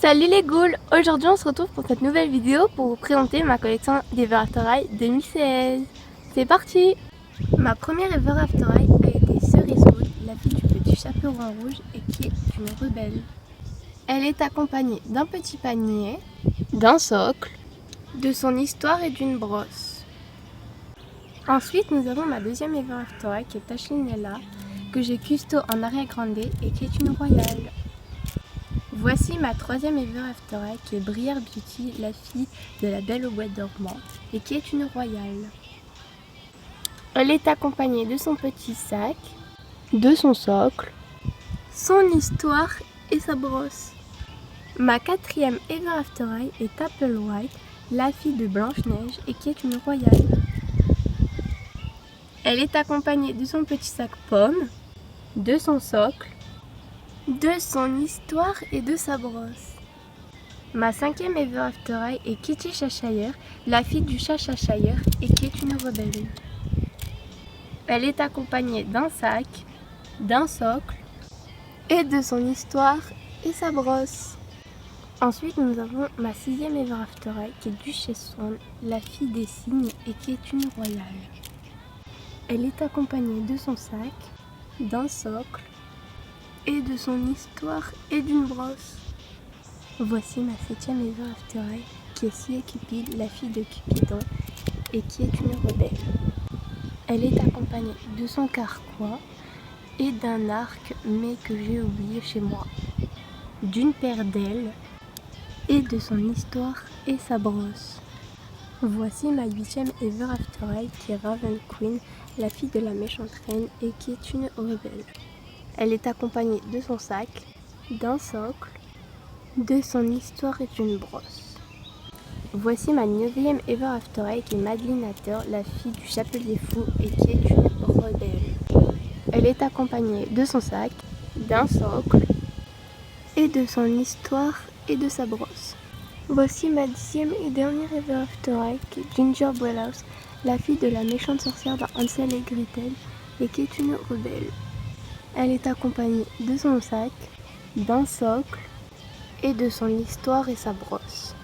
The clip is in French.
Salut les ghouls! Aujourd'hui on se retrouve pour cette nouvelle vidéo pour vous présenter ma collection d'Ever After Eye 2016. C'est parti! Ma première Ever After Eye a été Cerise Rouge, la fille du petit chaperon rouge et qui est une rebelle. Elle est accompagnée d'un petit panier, d'un socle, de son histoire et d'une brosse. Ensuite nous avons ma deuxième Ever After Eye qui est Tashlinella, que j'ai custo en arrière grande et qui est une royale. Voici ma troisième Ever After Eye qui est Briar Beauty, la fille de la Belle au bois dormant et qui est une royale. Elle est accompagnée de son petit sac, de son socle, son histoire et sa brosse. Ma quatrième Ever After Eye est Apple White, la fille de Blanche-Neige et qui est une royale. Elle est accompagnée de son petit sac pomme, de son socle, de son histoire et de sa brosse. Ma cinquième Ever After Eye est Kitty Cheshire, la fille du chat Cheshire et qui est une rebelle. Elle est accompagnée d'un sac, d'un socle et de son histoire et sa brosse. Ensuite nous avons ma sixième Ever After Eye qui est Duchesse Swan, la fille des cygnes et qui est une royale. Elle est accompagnée de son sac, d'un socle et de son histoire et d'une brosse. Voici ma septième Ever After Eye qui est Sia Cupid, la fille de Cupidon et qui est une rebelle. Elle est accompagnée de son carquois et d'un arc mais que j'ai oublié chez moi, d'une paire d'ailes et de son histoire et sa brosse. Voici ma huitième Ever After Eye qui est Raven Queen, la fille de la méchante reine et qui est une rebelle. Elle est accompagnée de son sac, d'un socle, de son histoire et d'une brosse. Voici ma neuvième Ever After Eye qui est Madeline Hatter, la fille du chapelier fou et qui est une rebelle. Elle est accompagnée de son sac, d'un socle et de son histoire et de sa brosse. Voici ma dixième et dernière Ever After Eye qui est Ginger Brellhouse, la fille de la méchante sorcière dans Hansel et Gretel et qui est une rebelle. Elle est accompagnée de son sac, d'un socle et de son histoire et sa brosse.